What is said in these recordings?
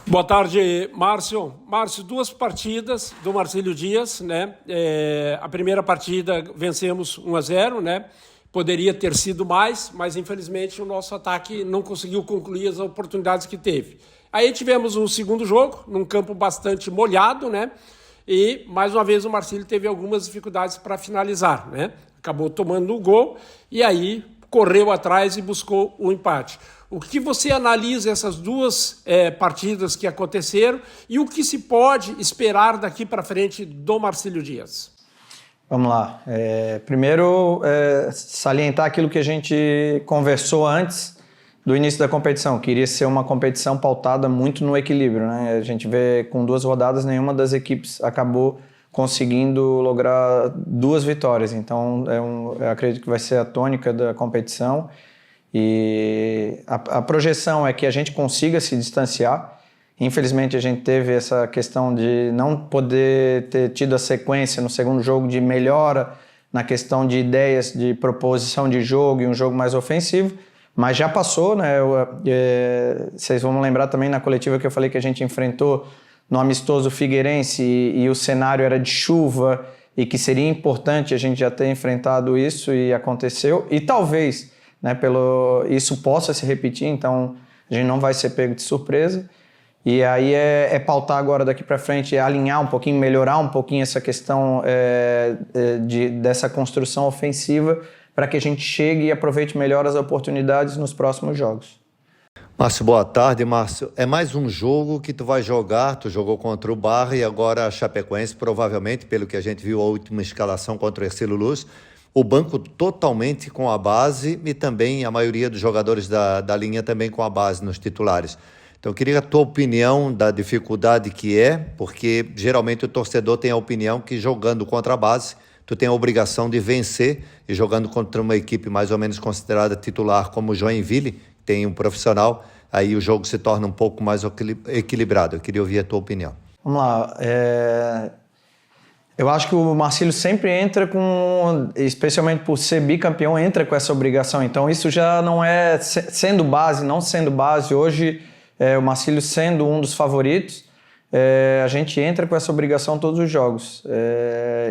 Boa tarde, Márcio. Márcio, duas partidas do Marcílio Dias, né? A primeira partida vencemos 1-0, né? Poderia ter sido mais, mas infelizmente o nosso ataque não conseguiu concluir as oportunidades que teve. Aí tivemos um segundo jogo, num campo bastante molhado, né? E mais uma vez o Marcílio teve algumas dificuldades para finalizar, né? Acabou tomando o gol e aí correu atrás e buscou o empate. O que você analisa essas duas partidas que aconteceram e o que se pode esperar daqui para frente do Marcílio Dias? Vamos lá. Primeiro, salientar aquilo que a gente conversou antes do início da competição, que iria ser uma competição pautada muito no equilíbrio, né? A gente vê com 2 rodadas, nenhuma das equipes acabou conseguindo lograr 2 vitórias. Então, eu acredito que vai ser a tônica da competição. E a projeção é que a gente consiga se distanciar. Infelizmente a gente teve essa questão de não poder ter tido a sequência no segundo jogo de melhora na questão de ideias de proposição de jogo e um jogo mais ofensivo, mas já passou, né? Vocês vão lembrar também na coletiva que eu falei que a gente enfrentou no amistoso Figueirense e o cenário era de chuva e que seria importante a gente já ter enfrentado isso e aconteceu, e talvez, né, isso possa se repetir, então a gente não vai ser pego de surpresa. E aí é pautar agora daqui para frente, alinhar um pouquinho, melhorar um pouquinho essa questão dessa construção ofensiva para que a gente chegue e aproveite melhor as oportunidades nos próximos jogos. Márcio, boa tarde, Márcio. É mais um jogo que tu vai jogar, tu jogou contra o Barra e agora a Chapecoense, provavelmente, pelo que a gente viu a última escalação contra o Ercílio Luz, o banco totalmente com a base e também a maioria dos jogadores da linha também com a base nos titulares. Então eu queria a tua opinião da dificuldade que é, porque geralmente o torcedor tem a opinião que jogando contra a base, tu tem a obrigação de vencer, e jogando contra uma equipe mais ou menos considerada titular como o Joinville, tem um profissional, aí o jogo se torna um pouco mais equilibrado. Eu queria ouvir a tua opinião. Vamos lá. Eu acho que o Marcílio sempre entra especialmente por ser bicampeão, entra com essa obrigação. Então isso já não é sendo base, não sendo base. Hoje, o Marcílio sendo um dos favoritos, a gente entra com essa obrigação todos os jogos.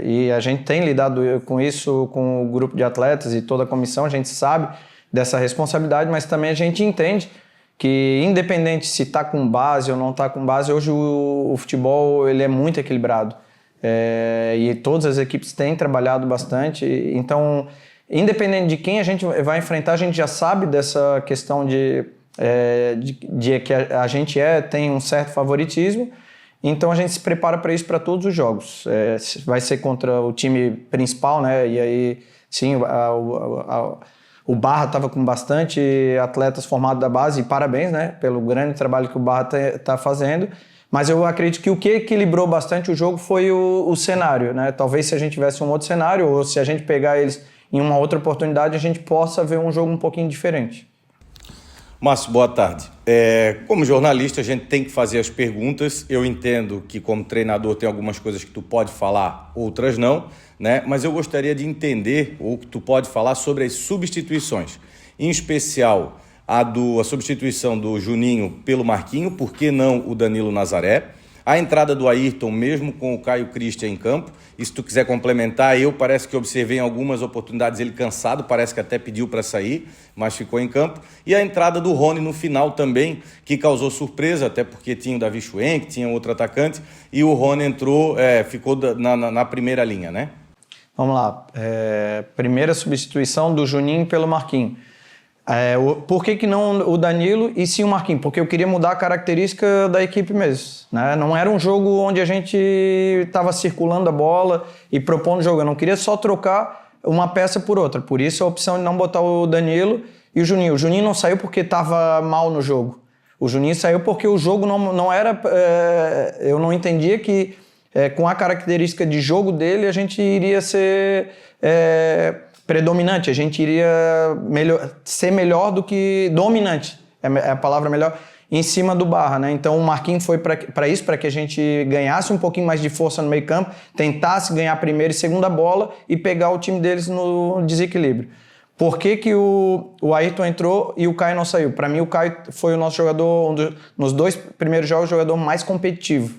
E a gente tem lidado com isso com o grupo de atletas e toda a comissão, a gente sabe dessa responsabilidade, mas também a gente entende que independente se está com base ou não está com base, hoje o futebol ele é muito equilibrado. E todas as equipes têm trabalhado bastante, então independente de quem a gente vai enfrentar, a gente já sabe dessa questão de que a gente tem um certo favoritismo, então a gente se prepara para isso para todos os jogos. Vai ser contra o time principal, né? E aí sim, o Barra estava com bastante atletas formados da base, e parabéns, né, pelo grande trabalho que o Barra está fazendo. Mas eu acredito que o que equilibrou bastante o jogo foi o cenário, né? Talvez se a gente tivesse um outro cenário, ou se a gente pegar eles em uma outra oportunidade, a gente possa ver um jogo um pouquinho diferente. Márcio, boa tarde. Como jornalista, a gente tem que fazer as perguntas. Eu entendo que como treinador tem algumas coisas que tu pode falar, outras não, né? Mas eu gostaria de entender, ou que tu pode falar sobre as substituições. Em especial, a substituição do Juninho pelo Marquinho, por que não o Danilo Nazaré? A entrada do Ayrton, mesmo com o Caio Christian em campo. E se tu quiser complementar, parece que observei em algumas oportunidades ele cansado, parece que até pediu para sair, mas ficou em campo. E a entrada do Rony no final também, que causou surpresa, até porque tinha o Davi Schwenk, tinha outro atacante, e o Rony entrou, ficou na primeira linha, né? Vamos lá. Primeira substituição do Juninho pelo Marquinho. Por que não o Danilo e sim o Marquinhos? Porque eu queria mudar a característica da equipe mesmo, né? Não era um jogo onde a gente estava circulando a bola e propondo jogo. Eu não queria só trocar uma peça por outra. Por isso a opção de não botar o Danilo e o Juninho. O Juninho não saiu porque estava mal no jogo. O Juninho saiu porque o jogo não era... eu não entendia que com a característica de jogo dele a gente iria ser... predominante, a gente iria ser melhor do que dominante, é a palavra melhor, em cima do Barra, né? Então o Marquinhos foi para isso, para que a gente ganhasse um pouquinho mais de força no meio campo, tentasse ganhar primeira e segunda bola e pegar o time deles no desequilíbrio. por que o Ayrton entrou e o Caio não saiu. Para mim, o Caio foi o nosso jogador, nos 2 primeiros jogos, o jogador mais competitivo.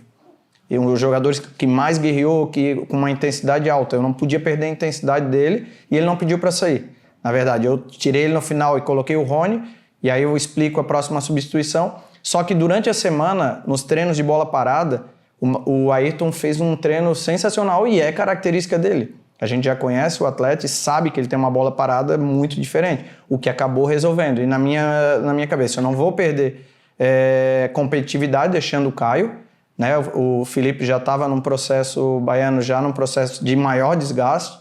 E um dos jogadores que mais guerreou, com uma intensidade alta. Eu não podia perder a intensidade dele e ele não pediu para sair. Na verdade, eu tirei ele no final e coloquei o Rony, e aí eu explico a próxima substituição. Só que durante a semana, nos treinos de bola parada, o Ayrton fez um treino sensacional e é característica dele. A gente já conhece o atleta e sabe que ele tem uma bola parada muito diferente, o que acabou resolvendo. E na minha cabeça, eu não vou perder competitividade deixando o Caio, né? O Felipe já estava num processo, o Baiano já num processo de maior desgaste,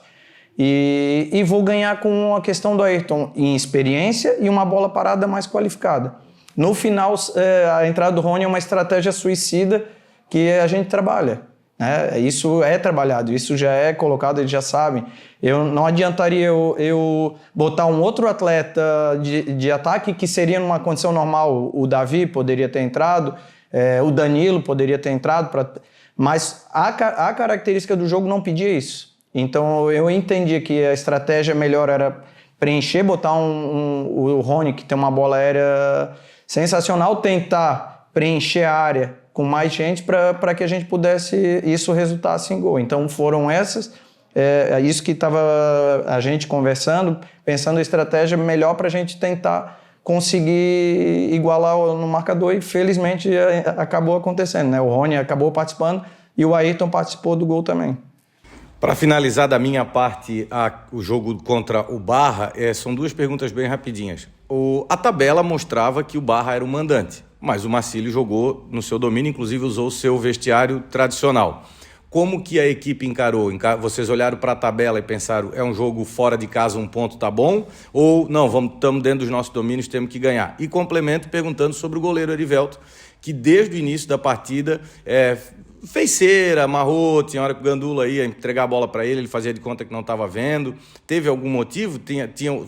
e vou ganhar com a questão do Ayrton em experiência e uma bola parada mais qualificada. No final, a entrada do Rony é uma estratégia suicida que a gente trabalha. Isso é trabalhado, isso já é colocado, eles já sabem. Não adiantaria eu botar um outro atleta de ataque que seria numa condição normal. O Davi poderia ter entrado, o Danilo poderia ter entrado, mas a característica do jogo não pedia isso. Então eu entendi que a estratégia melhor era preencher, botar o Rony, que tem uma bola aérea sensacional, tentar preencher a área com mais gente para que a gente pudesse isso resultasse em gol. Então foram essas, isso que estava a gente conversando, pensando a estratégia melhor para a gente tentar conseguir igualar no marcador, e felizmente acabou acontecendo, né? O Rony acabou participando e o Ayrton participou do gol também. Para finalizar da minha parte o jogo contra o Barra, são 2 perguntas bem rapidinhas. A tabela mostrava que o Barra era o mandante, mas o Marcílio jogou no seu domínio, inclusive usou o seu vestiário tradicional. Como que a equipe encarou? Vocês olharam para a tabela e pensaram, é um jogo fora de casa, 1 ponto tá bom? Ou não, estamos dentro dos nossos domínios, temos que ganhar? E complemento perguntando sobre o goleiro Erivelto, que desde o início da partida fez cera, amarrou, tinha hora que o Gandula ia entregar a bola para ele fazia de conta que não estava vendo. Teve algum motivo?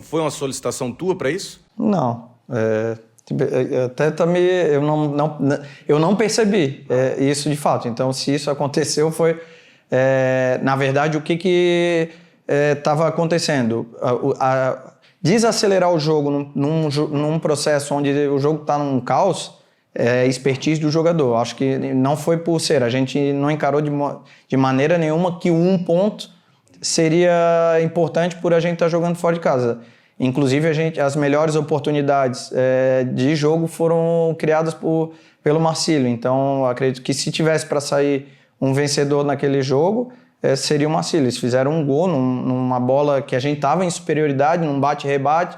Foi uma solicitação tua para isso? Não. Até também eu não percebi isso de fato. Então, se isso aconteceu, foi na verdade o que estava acontecendo. Desacelerar o jogo num processo onde o jogo está num caos é expertise do jogador. Acho que não foi por ser. A gente não encarou de maneira nenhuma que 1 ponto seria importante por a gente estar jogando fora de casa. Inclusive, as melhores oportunidades de jogo foram criadas pelo Marcílio. Então, acredito que se tivesse para sair um vencedor naquele jogo, seria o Marcílio. Eles fizeram um gol numa bola que a gente estava em superioridade, num bate-rebate,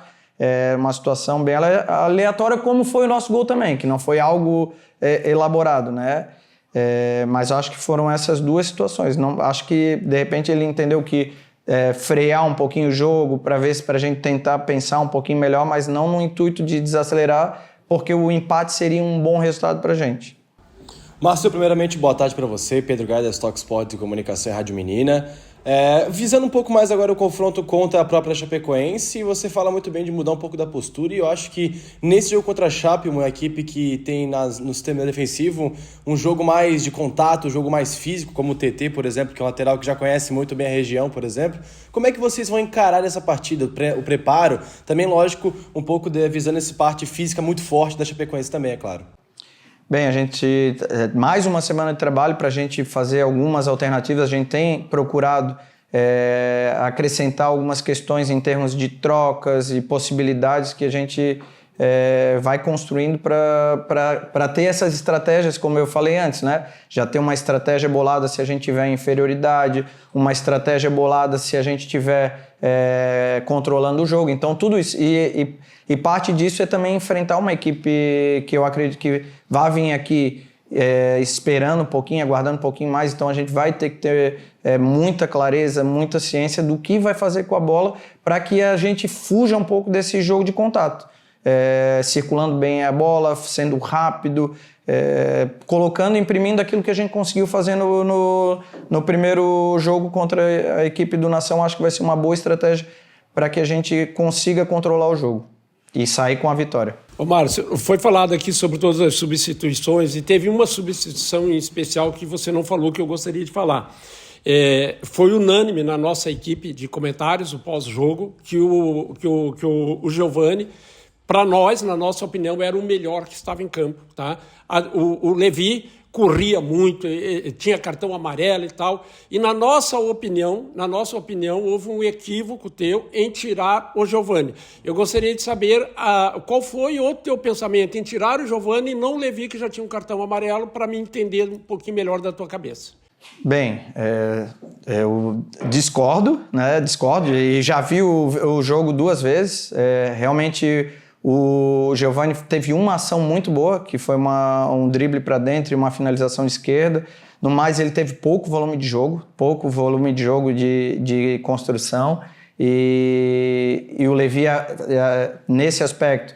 uma situação bem aleatória, como foi o nosso gol também, que não foi algo elaborado, né? Mas acho que foram essas 2 situações. Acho que, de repente, ele entendeu que frear um pouquinho o jogo para a gente tentar pensar um pouquinho melhor, mas não no intuito de desacelerar, porque o empate seria um bom resultado para a gente. Márcio, primeiramente, boa tarde para você, Pedro Gaia, da Stock Sport e Comunicação e Rádio Menina. Visando um pouco mais agora o confronto contra a própria Chapecoense, você fala muito bem de mudar um pouco da postura, e eu acho que nesse jogo contra a Chape, uma equipe que tem no sistema defensivo um jogo mais de contato, um jogo mais físico, como o TT, por exemplo, que é um lateral que já conhece muito bem a região, por exemplo. Como é que vocês vão encarar essa partida, o preparo? Também, lógico, um pouco visando essa parte física muito forte da Chapecoense também, é claro. Bem, a gente, mais uma semana de trabalho para a gente fazer algumas alternativas. A gente tem procurado acrescentar algumas questões em termos de trocas e possibilidades que a gente vai construindo para ter essas estratégias, como eu falei antes, né? Já ter uma estratégia bolada se a gente tiver inferioridade, uma estratégia bolada se a gente estiver controlando o jogo. Então, tudo isso. E parte disso é também enfrentar uma equipe que eu acredito que vai vir aqui esperando um pouquinho, aguardando um pouquinho mais. Então, a gente vai ter que ter muita clareza, muita ciência do que vai fazer com a bola para que a gente fuja um pouco desse jogo de contato. Circulando bem a bola, sendo rápido, imprimindo aquilo que a gente conseguiu fazer no primeiro jogo contra a equipe do Nação. Acho que vai ser uma boa estratégia para que a gente consiga controlar o jogo e sair com a vitória. Ô Márcio, foi falado aqui sobre todas as substituições e teve uma substituição em especial que você não falou, que eu gostaria de falar. Foi unânime na nossa equipe de comentários, o pós-jogo, que o Giovani, para nós, na nossa opinião, era o melhor que estava em campo. Tá? O Levi corria muito, tinha cartão amarelo e tal. E na nossa opinião, houve um equívoco teu em tirar o Giovani. Eu gostaria de saber qual foi o teu pensamento em tirar o Giovani e não o Levi, que já tinha um cartão amarelo, para me entender um pouquinho melhor da tua cabeça. Bem, eu discordo, né? Discordo, e já vi o jogo 2 vezes. Realmente o Giovani teve uma ação muito boa, que foi um drible para dentro e uma finalização de esquerda. No mais, ele teve pouco volume de jogo de construção. E o Levi, nesse aspecto,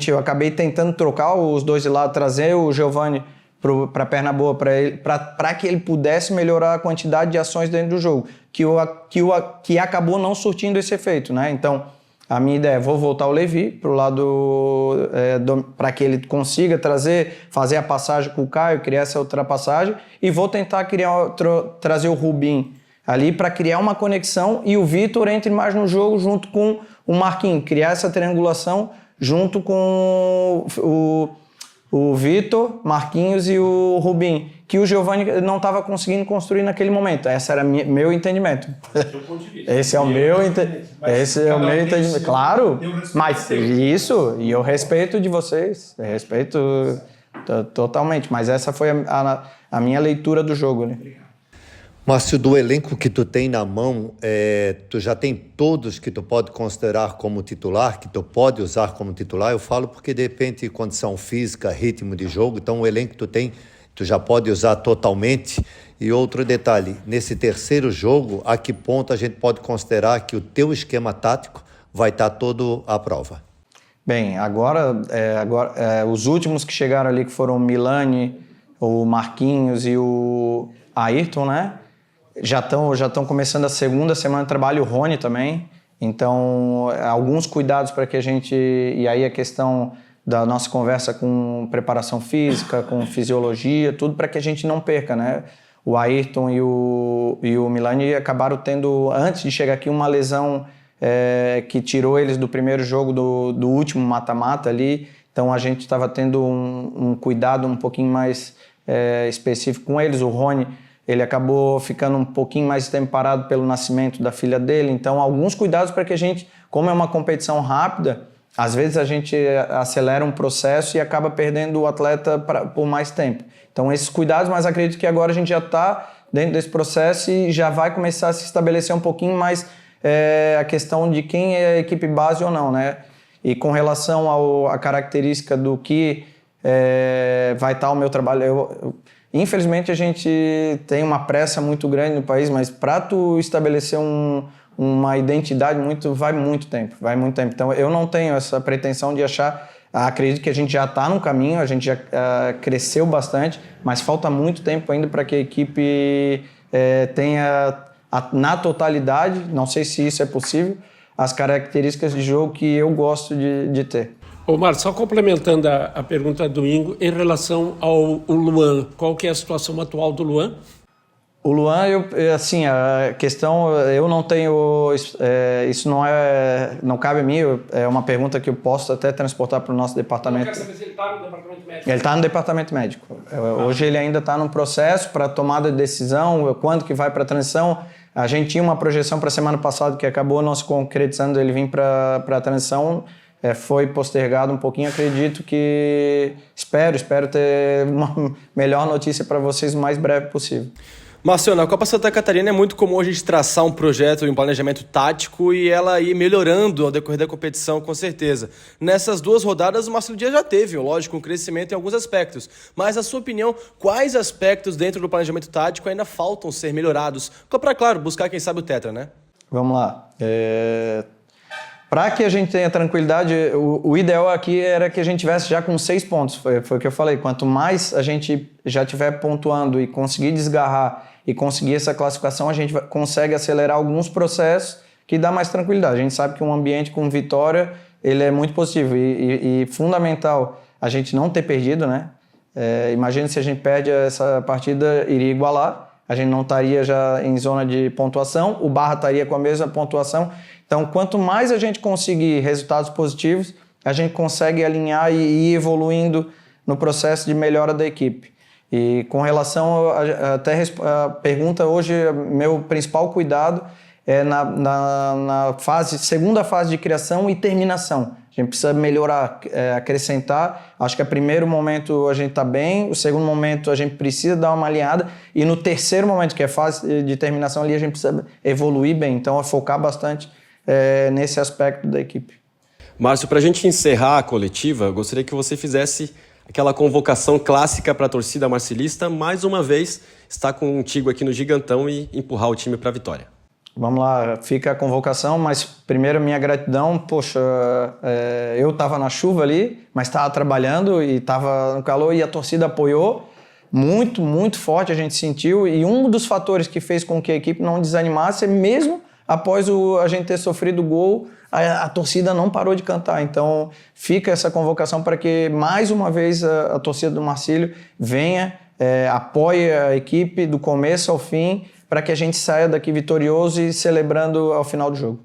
eu acabei tentando trocar os dois de lado, trazer o Giovani para a perna boa, para que ele pudesse melhorar a quantidade de ações dentro do jogo, que acabou não surtindo esse efeito, né? Então, a minha ideia é vou voltar o Levi para o lado, para que ele consiga fazer a passagem com o Caio, criar essa ultrapassagem, e vou tentar trazer o Rubinho ali para criar uma conexão e o Vitor entre mais no jogo junto com o Marquinhos, criar essa triangulação junto com o Vitor, Marquinhos e o Rubinho, que o Giovani não estava conseguindo construir naquele momento. Esse era meu entendimento. Esse é o meu entendimento. Claro, mas isso, e eu respeito de vocês, respeito totalmente, mas essa foi a minha leitura do jogo, né? Márcio, do elenco que tu tem na mão, tu já tem todos que tu pode considerar como titular, que tu pode usar como titular? Eu falo porque depende de condição física, ritmo de jogo, então o elenco que tu tem, tu já pode usar totalmente. E outro detalhe, nesse terceiro jogo, a que ponto a gente pode considerar que o teu esquema tático vai estar todo à prova? Bem, agora os últimos que chegaram ali, que foram o Milani, o Marquinhos e o Ayrton, né? Já estão começando a segunda semana de trabalho, o Rony também. Então, alguns cuidados para que a gente... E aí a questão da nossa conversa com preparação física, com fisiologia, tudo para que a gente não perca, né? O Ayrton e o Milani acabaram tendo, antes de chegar aqui, uma lesão que tirou eles do primeiro jogo do último mata-mata ali. Então, a gente estava tendo um cuidado um pouquinho mais específico com eles. O Rony, ele acabou ficando um pouquinho mais tempo parado pelo nascimento da filha dele. Então, alguns cuidados para que a gente, como é uma competição rápida, às vezes a gente acelera um processo e acaba perdendo o atleta por mais tempo. Então, esses cuidados, mas acredito que agora a gente já está dentro desse processo e já vai começar a se estabelecer um pouquinho mais a questão de quem é a equipe base ou não, né? E com relação à característica do que vai estar o meu trabalho, infelizmente a gente tem uma pressa muito grande no país, mas para tu estabelecer uma identidade vai muito tempo. Então eu não tenho essa pretensão de achar, acredito que a gente já está no caminho, a gente já cresceu bastante, mas falta muito tempo ainda para que a equipe tenha na totalidade, não sei se isso é possível, as características de jogo que eu gosto de ter. Ô Marcos, só complementando a pergunta do Ingo, em relação ao Luan, qual que é a situação atual do Luan? O Luan, assim, a questão, eu não tenho, isso não cabe a mim, é uma pergunta que eu posso até transportar para o nosso departamento. Eu quero saber se ele está no departamento médico. Ele está no departamento médico. Hoje ele ainda está no processo para tomada de decisão, quando que vai para a transição. A gente tinha uma projeção para a semana passada que acabou não se concretizando, ele vir para a transição. Foi postergado um pouquinho, acredito que... Espero ter uma melhor notícia para vocês o mais breve possível. Márcio, na Copa Santa Catarina é muito comum a gente traçar um projeto, um planejamento tático e ela ir melhorando ao decorrer da competição, com certeza. Nessas 2 rodadas, o Marcelo Dias já teve, lógico, um crescimento em alguns aspectos. Mas, na sua opinião, quais aspectos dentro do planejamento tático ainda faltam ser melhorados? Para, claro, buscar, quem sabe, o tetra, né? Vamos lá. Para que a gente tenha tranquilidade, o ideal aqui era que a gente tivesse já com 6 pontos. Foi o que eu falei. Quanto mais a gente já estiver pontuando e conseguir desgarrar e conseguir essa classificação, a gente consegue acelerar alguns processos que dá mais tranquilidade. A gente sabe que um ambiente com vitória ele é muito positivo e fundamental a gente não ter perdido, né? Imagina se a gente perde essa partida, iria igualar. a gente não estaria já em zona de pontuação, o Barra estaria com a mesma pontuação. Então, quanto mais a gente conseguir resultados positivos, a gente consegue alinhar e ir evoluindo no processo de melhora da equipe. E com relação até a pergunta, hoje, meu principal cuidado é na segunda fase de criação e terminação. A gente precisa melhorar, acrescentar. Acho que no primeiro momento a gente está bem, o segundo momento a gente precisa dar uma alinhada e no terceiro momento, que é a fase de terminação ali, a gente precisa evoluir bem. Então, é focar bastante nesse aspecto da equipe. Márcio, para a gente encerrar a coletiva, eu gostaria que você fizesse aquela convocação clássica para a torcida marcilista, mais uma vez, estar contigo aqui no Gigantão e empurrar o time para a vitória. Vamos lá, fica a convocação, mas primeiro minha gratidão, poxa, eu estava na chuva ali, mas estava trabalhando e estava no calor e a torcida apoiou, muito, muito forte a gente sentiu, e um dos fatores que fez com que a equipe não desanimasse, mesmo após a gente ter sofrido o gol, a torcida não parou de cantar. Então fica essa convocação para que mais uma vez a torcida do Marcílio venha, apoie a equipe do começo ao fim, para que a gente saia daqui vitorioso e celebrando ao final do jogo.